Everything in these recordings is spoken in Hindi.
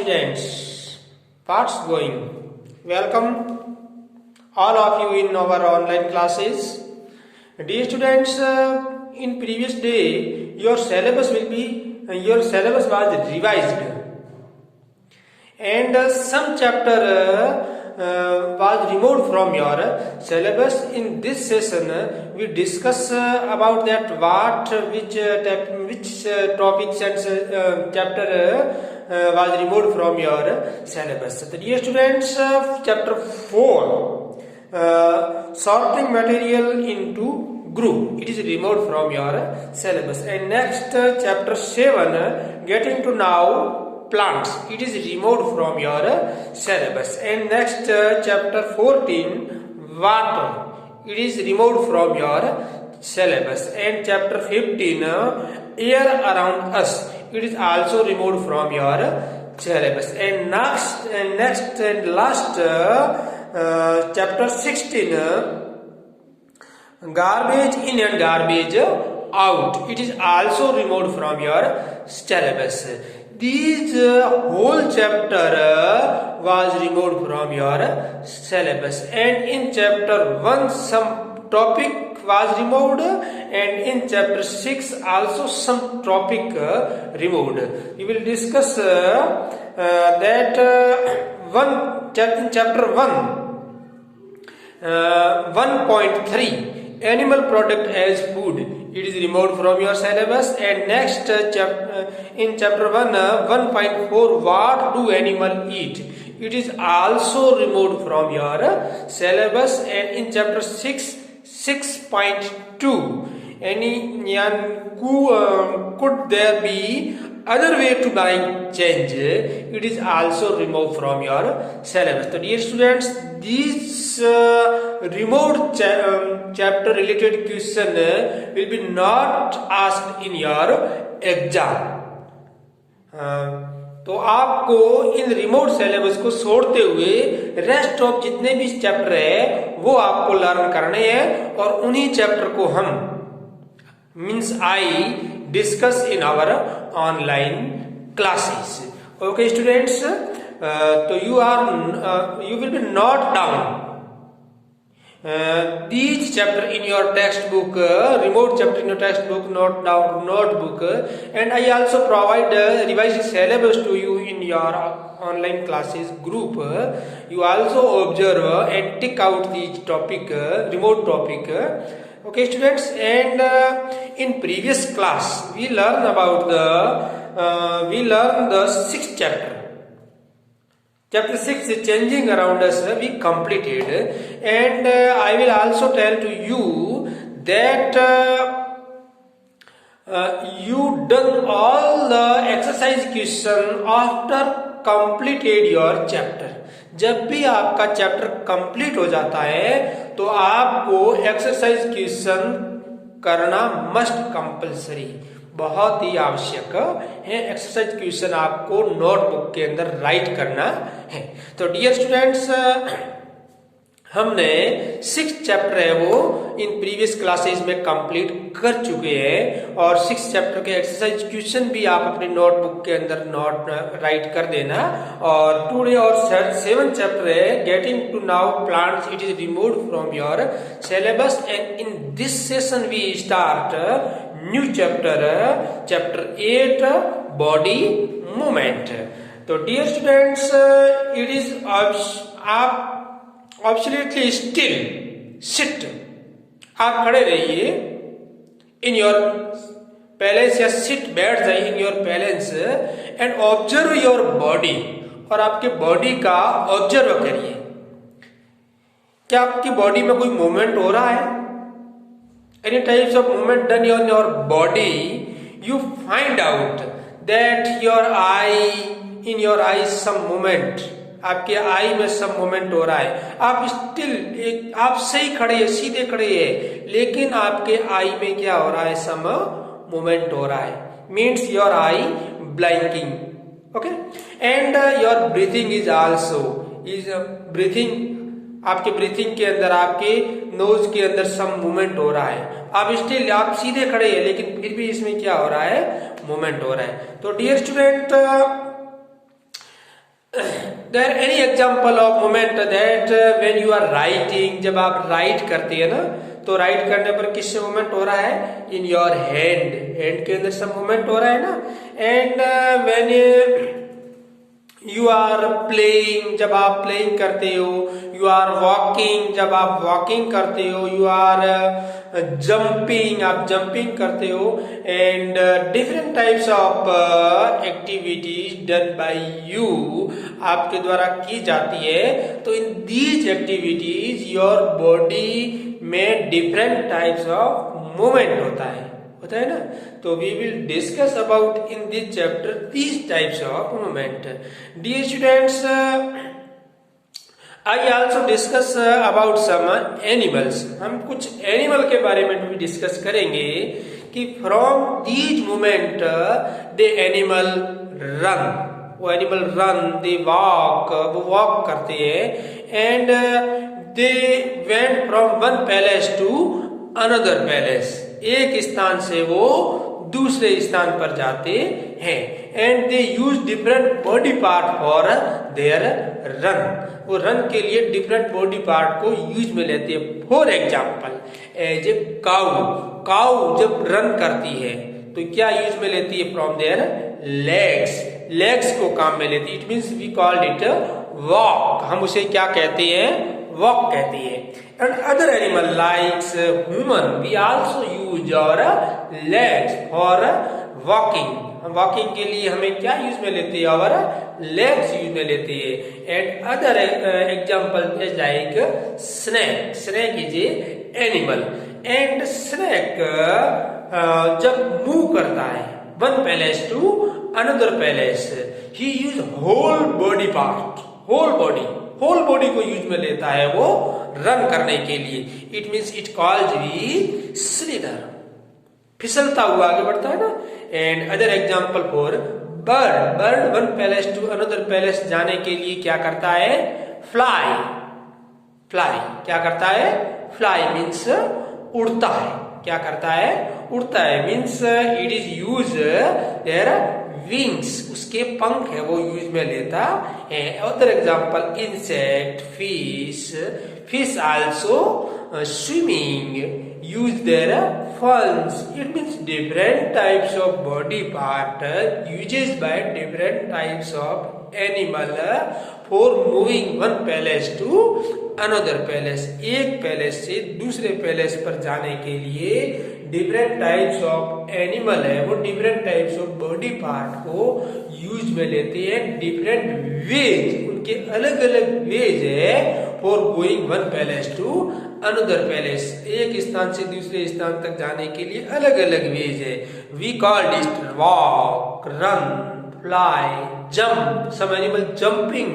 students, what's going? Welcome all of you in our online classes. Dear students, in previous day your syllabus was revised and some chapter was removed from your syllabus. In this session we discuss about that which topics and chapter was removed from your syllabus. So dear students, chapter 4, sorting material into group, it is removed from your syllabus. And next chapter 7, getting to know plants, it is removed from your syllabus. And next chapter 14, water, it is removed from your syllabus. And chapter 15, air around us, it is also removed from your syllabus. And next and last chapter 16, garbage in and garbage out, it is also removed from your syllabus. These whole chapter was removed from your syllabus. And in chapter 1 some topic was removed, and in chapter 6 also some topic removed. We will discuss that in chapter 1.3, animal product as food, it is removed from your syllabus. And next in chapter 1.4, what do animal eat, it is also removed from your syllabus. And in chapter 6.2, could there be other way to buying change, it is also removed from your syllabus. So dear students, this removed chapter related question will be not asked in your exam. तो आपको इन रिमोट सिलेबस को छोड़ते हुए रेस्ट ऑफ जितने भी चैप्टर है वो आपको लर्न करने हैं, और उन्हीं चैप्टर को हम means I discuss in our online classes. Okay students, तो you will be note down these chapter in your textbook, remote chapter in your textbook, note down notebook, and I also provide revised syllabus to you in your online classes group. You also observe and tick out these topic, remote topic. Okay students, and in previous class we learned about the sixth chapter. Chapter 6 is changing around us, we completed, and I will also tell to you that you done all the exercise question after completed your chapter. जब भी आपका चैप्टर कंप्लीट हो जाता है तो आपको एक्सरसाइज क्वेश्चन करना मस्ट कंपलसरी, बहुत ही आवश्यक है. एक्सरसाइज क्वेश्चन आपको नोटबुक के अंदर राइट करना है. तो डियर स्टूडेंट्स, हमने 6 चैप्टर है वो इन प्रीवियस क्लासेस में कंप्लीट कर चुके हैं, और 6 चैप्टर के एक्सरसाइज क्वेश्चन भी आप अपनी नोटबुक के अंदर नोट राइट कर देना. और टुडे और 7 चैप्टर है getting to now plants, it is removed from your syllabus. And in this session we start new chapter 8, body movement. तो डियर स्टूडेंट्स, इट इज आप absolutely still sit, आप खड़े रहिए इन योर बैलेंस, या सिट बैठ जाइए in your balance, and observe your body, और आपके बॉडी का ऑब्जर्व करिए. क्या आपकी बॉडी में कोई मूवमेंट हो रहा है? Any types of movement done on your body, you find out that in your eye some movement, आपके आई में सब मूवमेंट हो रहा है. आप सही खड़े हैं, सीधे खड़े हैं, लेकिन आपके आई में क्या हो रहा है, सम मूवमेंट हो रहा है. Means your I blanking. Okay, and your breathing is breathing, आपके ब्रीथिंग के अंदर, आपके नोज के अंदर सम मूवमेंट हो रहा है. आप सीधे खड़े हैं, लेकिन फिर भी इसमें क्या हो रहा है, मूवमेंट हो रहा है. तो dear student, there any example of movement that when you are writing, जब आप राइट करते हैं ना, तो राइट करने पर किससे मूवमेंट हो रहा है? इन योर हैंड, हैंड के अंदर सब मूवमेंट हो रहा है ना। And when you are playing, जब आप प्लेइंग करते हो, यू आर वॉकिंग, जब आप वॉकिंग करते हो, यू आर जंपिंग, आप जंपिंग करते हो। And different types of activities done by you, आपके द्वारा की जाती है। तो in these activities your body में डिफरेंट टाइप्स ऑफ मूवमेंट होता है ना। तो we will discuss about in this chapter these types of movement. Dear students, I also discuss about some animals, हम कुछ एनिमल के बारे में भी डिस्कस करेंगे कि from these movement they animal run, वो एनिमल रन, दे वॉक, वो वॉक करते हैं। And they went from one palace to another palace, एक स्थान से वो दूसरे स्थान पर जाते हैं। And they use different body part for their run, वो रन के लिए डिफरेंट बॉडी पार्ट को यूज में लेते हैं। For example as a cow, cow जब रन करती है तो क्या यूज में लेती है? फ्रॉम देयर लेग्स, लेग्स को काम में लेती है। It means we called it walk, हम उसे क्या कहते हैं? वॉक कहते हैं। And other animal likes human, we also use our legs for walking, walking के लिए हमें क्या यूज में लेते हैं? आवर लेग्स यूज में लेते हैं। And other example is like snake, snake is a animal. And snake जब मूव करता है one palace to another place, he use whole body part, whole body को यूज में लेता है वो रन करने के लिए। It means it called we slither, फिसलता हुआ आगे बढ़ता है ना। And other example for bird, bird one palace to another place जाने के लिए क्या करता है? फ्लाई, फ्लाई क्या करता है? फ्लाई मीन्स उड़ता है, क्या करता है? उड़ता है। Means it is use their wings, उसके पंख है वो यूज में लेता है। Other example insect, fish, fish also swimming use their fins. It means different types of body part uses by different types of animal for moving one palace to another palace, एक पैलेस से दूसरे पैलेस पर जाने के लिए डिफरेंट टाइप्स ऑफ एनिमल है वो different types of body part को यूज में लेते हैं। डिफरेंट वेज, उनके अलग अलग वेज है for going one palace to another palace, एक स्थान से दूसरे स्थान तक जाने के लिए अलग अलग वेज है। We called it walk, run, fly, jump, some animal jumping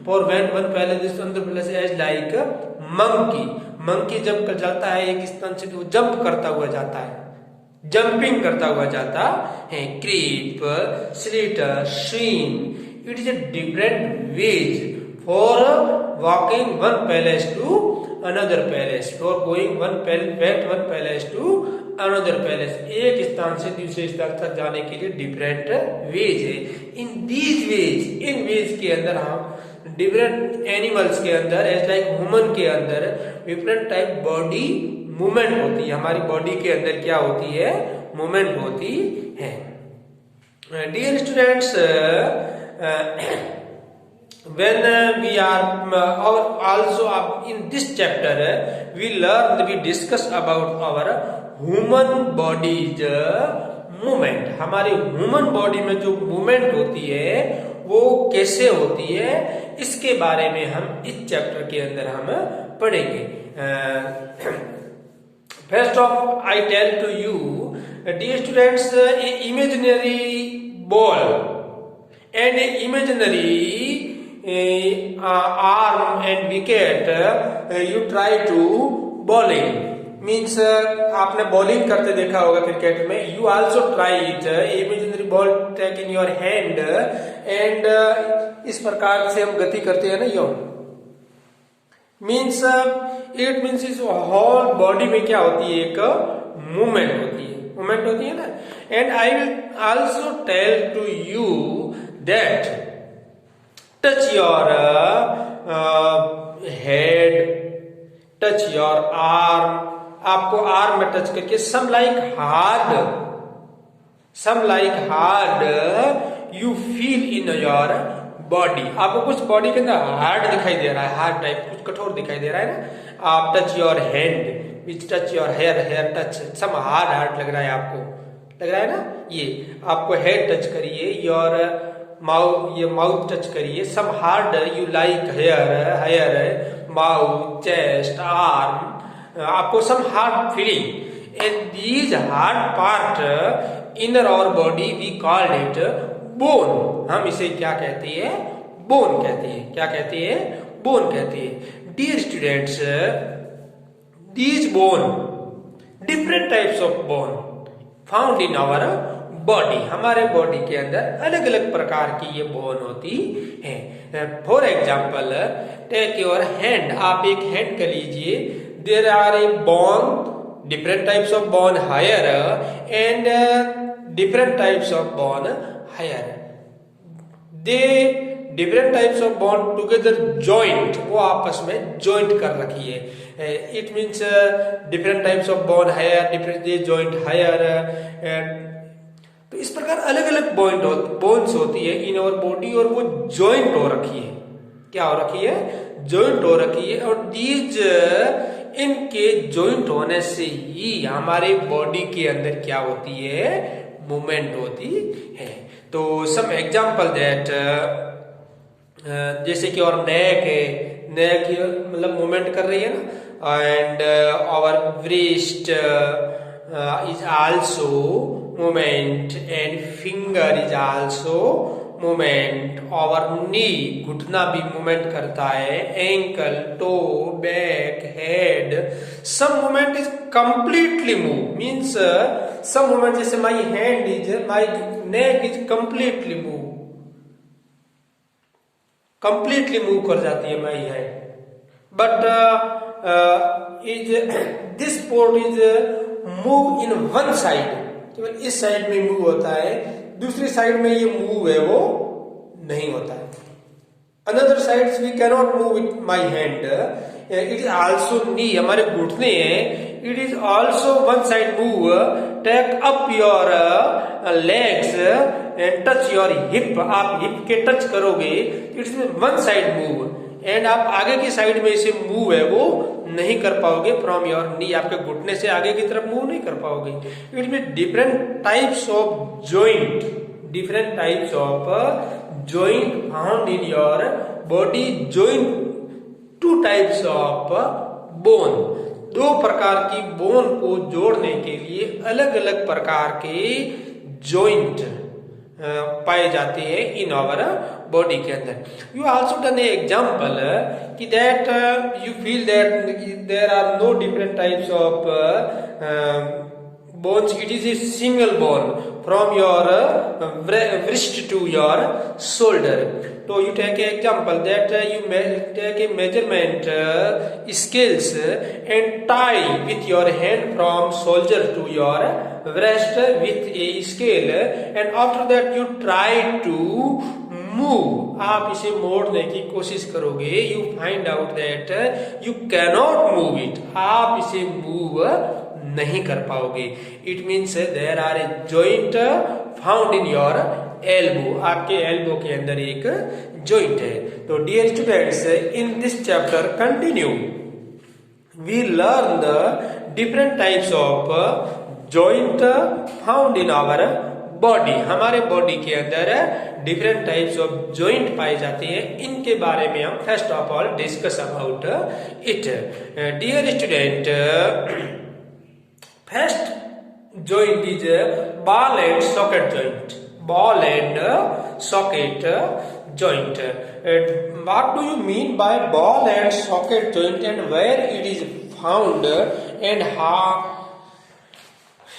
for when one palace another palace as like monkey, monkey जब चलता है एक स्थान से तो जंप करता हुआ जाता है, जंपिंग करता हुआ जाता है। Creep, slither, swim, it is a different ways for walking one palace to another place, for going one palace to another palace, एक स्थान से दूसरे स्थान तक जाने के लिए डिफरेंट वेज है। इन दीज वेज, इन वेज के अंदर हम डिफरेंट एनिमल्स के अंदर एज लाइक ह्यूमन के अंदर डिफरेंट टाइप बॉडी मूवमेंट होती है। हमारी बॉडी के अंदर क्या होती है? मूवमेंट होती है। Dear students, when we are also in this chapter we discuss about our human body's movement, हमारे ह्यूमन बॉडी में जो मूवमेंट होती है वो कैसे होती है, इसके बारे में हम इस चैप्टर के अंदर हम पढ़ेंगे। First of I tell to you dear students, imaginary ball and imaginary arm and wicket you try to bowling means आपने बॉलिंग करते देखा होगा क्रिकेट में। you also try it, imaginary ball take in your hand and इस प्रकार से हम गति करते हैं ना, यो means it means इस whole body में क्या होती है? एक मूवमेंट होती है ना। and I will also tell to you that touch your head, touch your arm, आपको आर्म में टच करके some like hard you feel in your body, आपको कुछ बॉडी के अंदर हार्ड दिखाई दे रहा है, हार्ड टाइप कुछ कठोर दिखाई दे रहा है ना। आप touch your hand which touch your hair touch some hard लग रहा है, आपको लग रहा है ना। ये आपको हेड टच करिए, योर माउथ टच करिए, some hard you like hair mouth chest arm, आपको some hard feeling and these hard part inner our body we called it bone, हम इसे क्या कहते हैं, बोन कहते हैं। क्या कहते हैं, बोन कहते हैं। Dear students, these bone different types of bone found in our body, हमारे बॉडी के अंदर अलग अलग प्रकार की ये बोन होती है। For example take your hand, आप एक हैंड कर लीजिए, there are a bone, different types of bone higher and different types of bone higher, they different types of bone together joint, वो आपस में joint कर रखी है। it means different types of bone higher, different they joint higher, तो इस प्रकार अलग अलग बोन्स होती है इन आवर बॉडी और वो joint हो रखी है। क्या हो रखी है, joint हो रखी है। और these इनके जॉइंट होने से ही हमारे बॉडी के अंदर क्या होती है, मूवमेंट होती है। तो सम एग्जांपल दैट, जैसे कि और नेक है, नेक मतलब मूवमेंट कर रही है ना, and our breast is also movement and finger is also movement, our knee घुटना भी मूवमेंट करता है, ankle toe back head, some movement is completely move, means some movement जैसे my hand is, my neck is completely move, completely move कर जाती है my hand, but is this part is move in one side, केवल इस साइड में मूव होता है, दूसरी साइड में ये मूव है वो नहीं होता है। Another sides we cannot move with my hand, it is also knee, हमारे घुटने हैं, it is also one side move, take up your legs and touch your hip, आप हिप के टच करोगे it is one side move, and आप आगे की साइड में इसे मूव है वो नहीं कर पाओगे फ्रॉम योर नी, आपके घुटने से आगे की तरफ मूव नहीं कर पाओगे। It mean different types of joint, different types of joint found in your body, joint two types of bone, दो प्रकार की बोन को जोड़ने के लिए अलग अलग प्रकार के जॉइंट पाए जाते हैं इन आवर बॉडी के अंदर। You also done a example कि that you feel that there are no different types of bones, it is a single bone from your wrist to your shoulder. So you take an example that you take a measurement scales and tie with your hand from shoulder to your wrist with a scale, and after that you try to move, आप इसे मोड़ने की कोशिश करोगे, you find out that you cannot move it, आप इसे मूव नहीं कर पाओगे। It means there are a joint found in your elbow, आपके एल्बो के अंदर एक जॉइंट है। तो dear students, in this chapter continue we learn the different types of joint found in our body, हमारे बॉडी के अंदर डिफरेंट टाइप्स ऑफ जॉइंट पाए जाते हैं, इनके बारे में हम first of all discuss about it. Dear student, first joint is ball and socket joint, ball and socket joint. What do you mean by ball and socket joint and where it is found and how,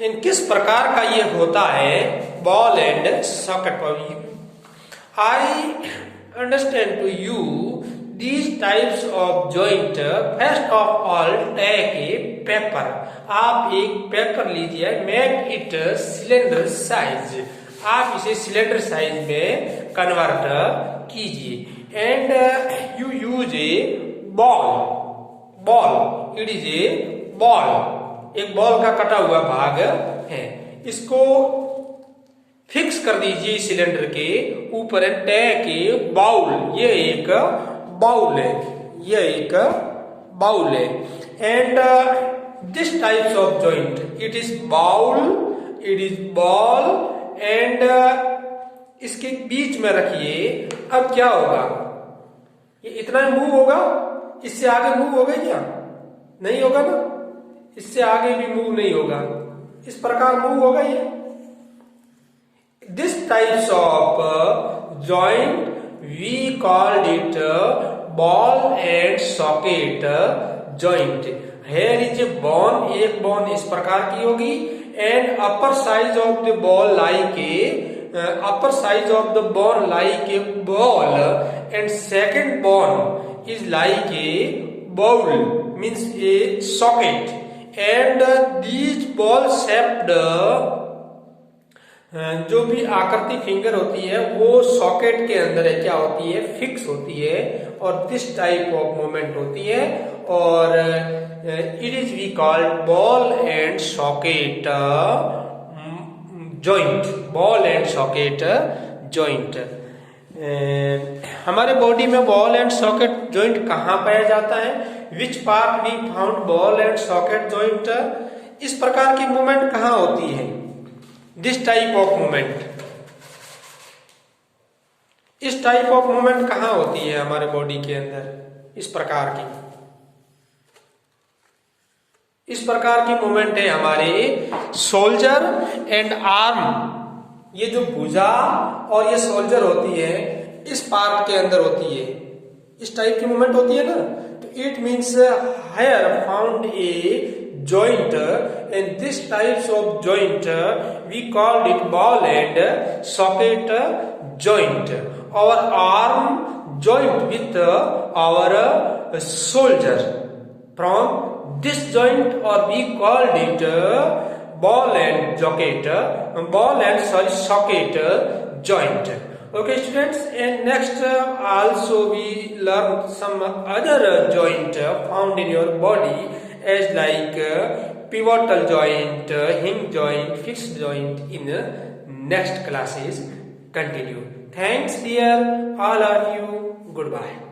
इन किस प्रकार का ये होता है ball and socket? I understand to you these types of joint. First of all take a paper, आप एक पेपर लीजिए, मेक इट सिलेंडर साइज, आप इसे सिलेंडर साइज में कन्वर्ट कीजिए, and you use a ball, it is a ball, एक बॉल का कटा हुआ भाग है, इसको फिक्स कर दीजिए सिलेंडर के ऊपर एंड टैग के बाउल, ये एक बाउल है, ये एक बाउल है, and this types of joint, it is bowl, it is ball, and इसके बीच में रखिए। अब क्या होगा, ये इतना मूव होगा, इससे आगे मूव होगा क्या? नहीं होगा ना, इससे आगे भी मूव नहीं होगा, इस प्रकार मूव होगा ये। This types of joint we called it ball and socket joint. Here is a bone, एक बोन इस प्रकार की होगी, and upper size of the ball like a upper size of the bone like a ball, and second bone is like a bowl, means a socket, and these ball shaped जो भी आकृति फिंगर होती है वो सॉकेट के अंदर है, क्या होती है, फिक्स होती है, और दिस टाइप ऑफ मूवमेंट होती है, और it is we called ball and socket joint, ball and socket joint. हमारे बॉडी में बॉल एंड सॉकेट जॉइंट कहाँ पाया जाता है? Which part we found ball and socket joint? इस प्रकार की मूवमेंट कहाँ होती है? दिस टाइप ऑफ मूवमेंट, इस टाइप ऑफ मूवमेंट कहाँ होती है हमारे बॉडी के अंदर? इस प्रकार की, इस प्रकार की मूवमेंट है हमारे शोल्डर एंड आर्म, ये जो भुजा और ये शोल्डर होती है इस पार्ट के अंदर होती है, इस टाइप की मूवमेंट होती है ना, तो it means here found a joint, and this types of joint we called it ball and socket joint. Our arm joint with our shoulder, from this joint, or we called it ball and socket joint. Okay students, and next also we learn some other joint found in your body, as like pivotal joint, hinge joint, fixed joint. In next classes continue. Thanks dear all of you. Goodbye.